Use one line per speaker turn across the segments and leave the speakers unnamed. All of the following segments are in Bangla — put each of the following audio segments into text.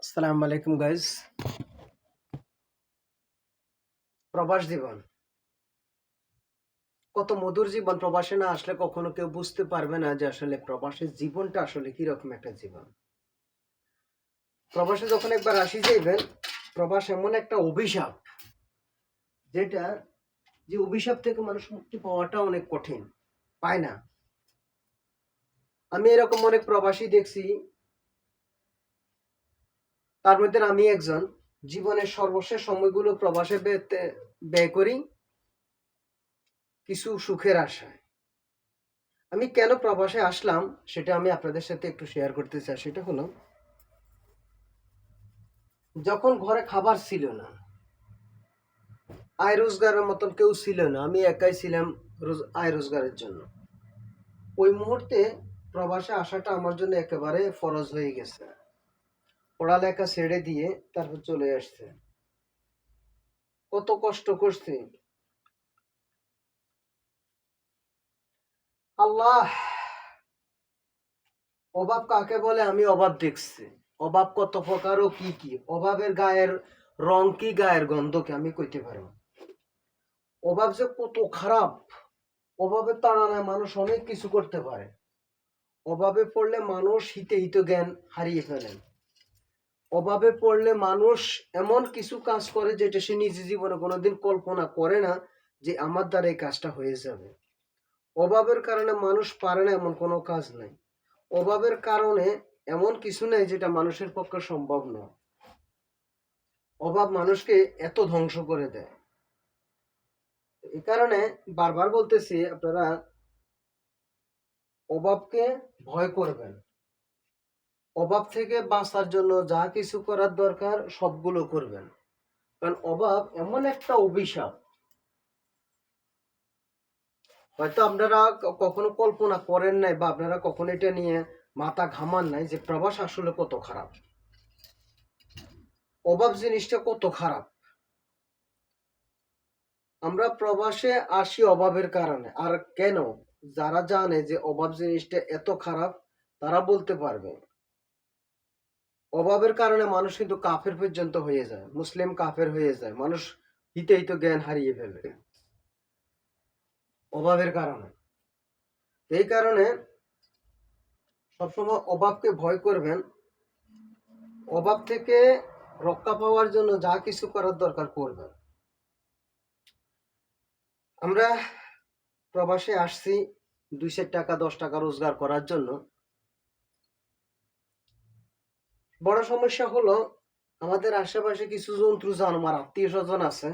আসসালামু আলাইকুম গাইজ। প্রবাস জীবন কত মধুর জীবন। প্রবাসে না আসলে কখনো কেউ বুঝতে পারবে না যে আসলে প্রবাসের জীবনটা আসলে কিরকম একটা জীবন। প্রবাসে যখন একবার আসি যাইবেন, প্রবাস এমন একটা অভিশাপ, যেটা যে অভিশাপ থেকে মানুষ মুক্তি পাওয়াটা অনেক কঠিন, পায় না। আমি এরকম অনেক প্রবাসী দেখছি, তার মধ্যে আমি একজন। জীবনের সর্বশেষ সময়গুলো প্রবাসে ব্যয় করি কিছু সুখের আশায়। আমি কেন প্রবাসে আসলাম সেটা আমি আপনাদের সাথে একটু শেয়ার করতে চাই। সেটা হলো, যখন ঘরে খাবার ছিল না, আয় রোজগারের মতন কেউ ছিল না, আমি একাই ছিলাম আয় রোজগারের জন্য। ওই মুহূর্তে প্রবাসে আসাটা আমার জন্য একেবারে ফরজ হয়ে গেছে। পড়ালেখা ছেড়ে দিয়ে তারপর চলে আসছে। কত কষ্ট করছি আল্লাহ। অভাব কাকে বলে আমি অভাব দেখছি। অভাব কত প্রকার ও কি কি, অভাবের গায়ের রং কি, গায়ের গন্ধ কি, আমি কইতে পারবো। অভাব যে কত খারাপ, অভাবের তাড়নায় মানুষ অনেক কিছু করতে পারে। অভাবে পড়লে মানুষ হিতে হিত জ্ঞান হারিয়ে ফেলেন। অভাবে পড়লে মানুষ এমন কিছু কাজ করে যেটা সে নিজ জীবনে কোনোদিন কল্পনা করে না যে আমার দ্বারা এই কাজটা হয়ে যাবে। অভাবের কারণে মানুষ পারে না এমন কোনো কাজ নাই। অভাবের কারণে এমন কিছু নেই যেটা মানুষের পক্ষে সম্ভব নয়। অভাব মানুষকে এত ধ্বংস করে দেয়। এই কারণে বারবার বলতেছি, আপনারা অভাবকে ভয় করবেন। অভাব থেকে বাঁচার জন্য যা কিছু করার দরকার সবগুলো করবেন। কারণ অভাব এমন একটা অভিশাপ, হয়তো আপনারা কখনো কল্পনা করেন নাই, বা আপনারা কখনো এটা নিয়ে মাথা ঘামান নাই যে প্রবাস আসলে কত খারাপ, অভাব জিনিসটা কত খারাপ। আমরা প্রবাসে আসি অভাবের কারণে। আর কেন? যারা জানে যে অভাব জিনিসটা এত খারাপ, তারা বলতে পারবে। অভাবের কারণে মানুষ কিন্তু কাফের পর্যন্ত হয়ে যায়, মুসলিম কাফের হয়ে যায়, মানুষ হিতে হিত জ্ঞান হারিয়ে ফেলে অভাবের কারণে। এই কারণে সবসময় অভাবকে ভয় করবেন। অভাব থেকে রক্ষা পাওয়ার জন্য যা কিছু করার দরকার করবেন। আমরা প্রবাসে আসছি 2 টাকা 10 টাকা রোজগার করার জন্য। বড় সমস্যা হলো, আমাদের আশেপাশে কিছু জন্তু জানোয়ার আত্মীয় স্বজন আছে,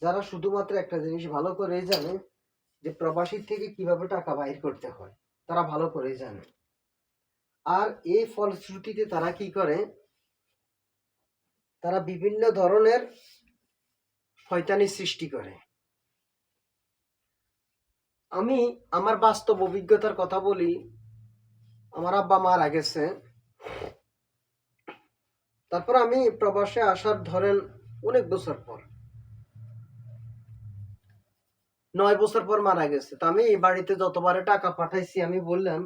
যারা শুধুমাত্র একটা জিনিস ভালো করেই জানে যে প্রবাসীর থেকে কিভাবে টাকা বাইর করতে হয়। তারা ভালো করেই জানে। আর এই ফলশ্রুতিতে তারা কি করে, তারা বিভিন্ন ধরনের শয়তানি সৃষ্টি করে। আমি আমার বাস্তব অভিজ্ঞতার কথা বলি। আমার আব্বা মারা গেছে, তারপর আমি প্রবাসে আসার ধরেন অনেক বছর পর, 9 বছর পর মারা গেছে। তো আমি বাড়িতে যতবারে টাকা পাঠাইছি, আমি বললাম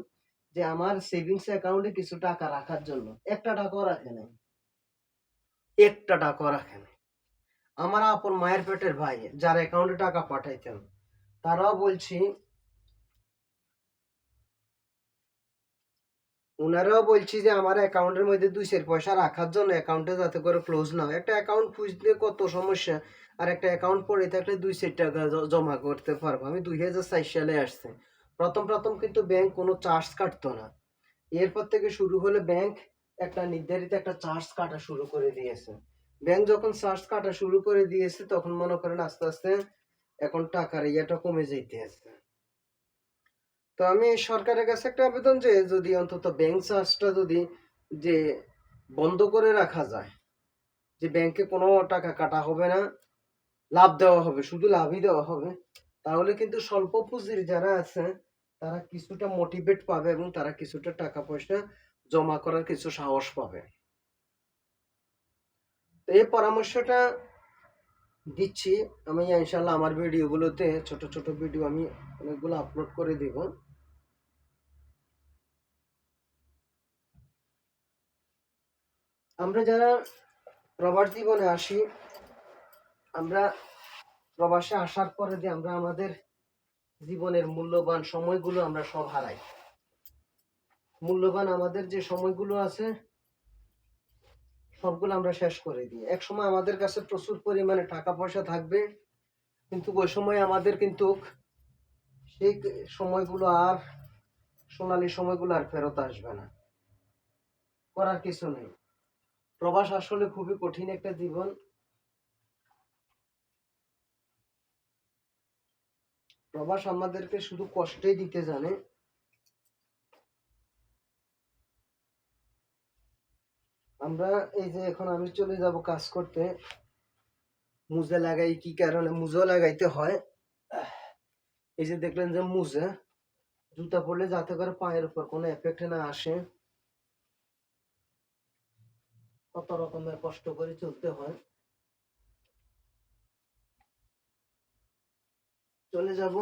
যে আমার সেভিংস অ্যাকাউন্টে কিছু টাকা রাখার জন্য। একটা টাকাও রাখে নাই, একটা টাকাও রাখে নাই। আমার আপন মায়ের পেটের ভাই যার অ্যাকাউন্টে টাকা পাঠাইতেন, তারাও বলছি, ওনারাও বলছি যে আমার অ্যাকাউন্টের মধ্যে 2 পয়সা রাখার জন্য, অ্যাকাউন্টে যাতে করে ক্লোজ না হয়। একটা অ্যাকাউন্ট খুঁজতে কত সমস্যা, আর একটা অ্যাকাউন্ট পড়ে থাকলে 2 টাকা জমা করতে পারবো। আমি 2004 সালে আসছে। প্রথম প্রথম কিন্তু ব্যাংক কোনো চার্জ কাটতো না। এরপর থেকে শুরু হলে ব্যাংক একটা নির্ধারিত একটা চার্জ কাটা শুরু করে দিয়েছে। ব্যাংক যখন চার্জ কাটা শুরু করে দিয়েছে, তখন মনে করেন আস্তে আস্তে এখন টাকার ইয়েটা কমে যেতে আছে। তো আমি সরকারের কাছে একটা আবেদন, যে যদি অন্তত ব্যাংক চার্জটা যদি যে বন্ধ করে রাখা যায়, যে ব্যাংকে কোনো টাকা কাটা হবে না, লাভ দেওয়া হবে, শুধু লাভই দেওয়া হবে, তাহলে কিন্তু স্বল্প পুঁজির যারা আছে তারা কিছুটা মোটিভেট পাবে, এবং তারা কিছুটা টাকা পয়সা জমা করার কিছু সাহস পাবে। তো এই পরামর্শটা দিচ্ছি আমি। ইনশাল্লাহ আমার ভিডিওগুলোতে ছোট ছোট ভিডিও আমি অনেকগুলো আপলোড করে দিব। আমরা যারা প্রবাস জীবনে আসি, আমরা প্রবাসে আসার পরে যে আমরা আমাদের জীবনের মূল্যবান সময়গুলো আমরা সব হারাই। মূল্যবান আমাদের যে সময়গুলো আছে সবগুলো আমরা শেষ করে দিই। এক সময় আমাদের কাছে প্রচুর পরিমাণে টাকা পয়সা থাকবে, কিন্তু ওই সময় আমাদের কিন্তু সেই সময়গুলো আর, সোনালী সময়গুলো আর ফেরত আসবে না। করার কিছু নেই। প্রবাস আসলে খুবই কঠিন একটা জীবন। প্রবাস আমাদেরকে শুধু কষ্টই দিতে জানে। আমরা এই যে এখন আমি চলে যাব কাজ করতে, মুজা লাগাই কি কারণে মুজা লাগাইতে হয়, এই যে দেখলেন যে মুজা, জুতা পরলে যাতে করে পায়ের উপর কোনো এফেক্ট না আসে, কত রকমের কষ্ট করে চলতে হয়। চলে যাব।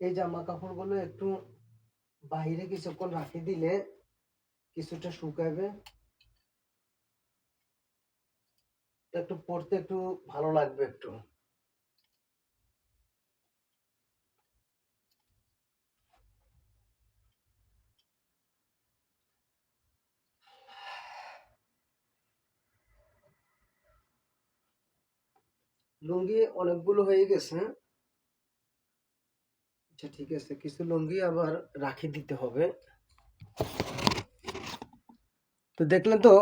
এই জামা কাপড়গুলো একটু বাইরে কিছুক্ষণ রাখি দিলে কিছুটা শুকাবে, একটু পরতে একটু ভালো লাগবে একটু। লুঙ্গি অনেকগুলো হয়ে গেছে। আচ্ছা ঠিক আছে, কিছু লুঙ্গি আবার রাখি দিতে হবে। তো দেখলেন তো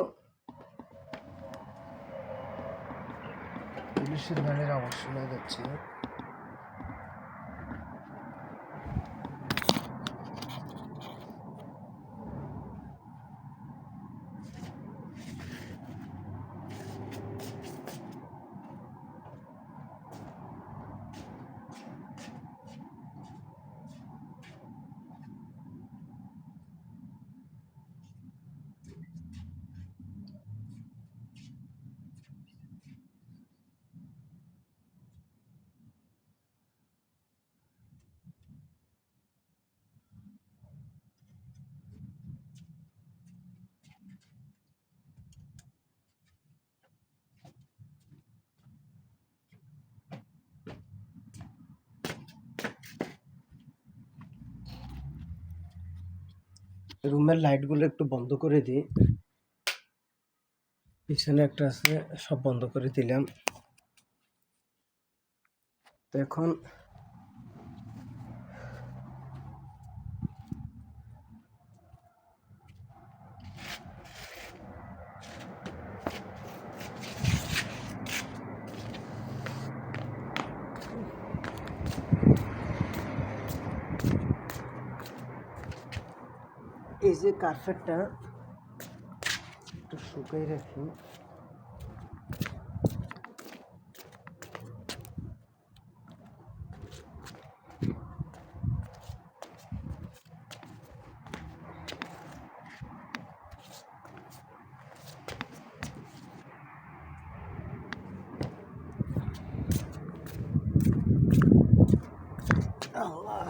পুলিশের গাড়ির আওয়াজ শোনা যাচ্ছে। রুমের লাইটগুলো একটু বন্ধ করে দিই, পিছনে একটা আছে, সব বন্ধ করে দিলাম। তো এখন এই যে কার্পেটটা একটু শুকাই রাখি। আল্লাহ,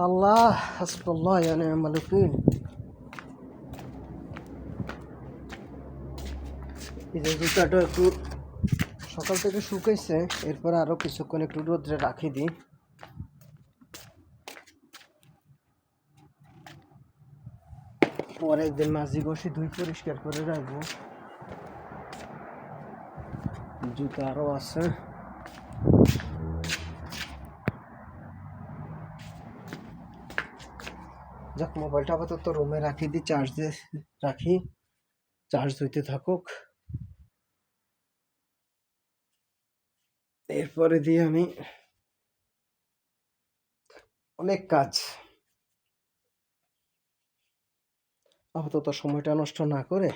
আল্লাহ হাসবুল্লাহ ওয়া নি'মাল ওয়াকিল। এই যে জুতাটা একটু সকাল থেকে শুকাইছে, এরপর আরো কিছুক্ষণ একটু রোদ্রে রাখি দিই। পরে একদিন মাঝি বসে ধুই পরিষ্কার করে রাখবো। জুতা আরো আছে। যাক, মোবাইলটা আপাতত রুমে রাখি দিই, চার্জে রাখি, চার্জ হইতে থাকুক। এরপরে দিয়ে আমি অনেক কাজ, আপাতত সময়টা নষ্ট না করে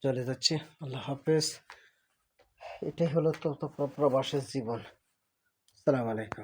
চলে যাচ্ছি। আল্লাহ হাফেজ। এটাই হলো তো প্রবাসের জীবন। আসসালামু আলাইকুম।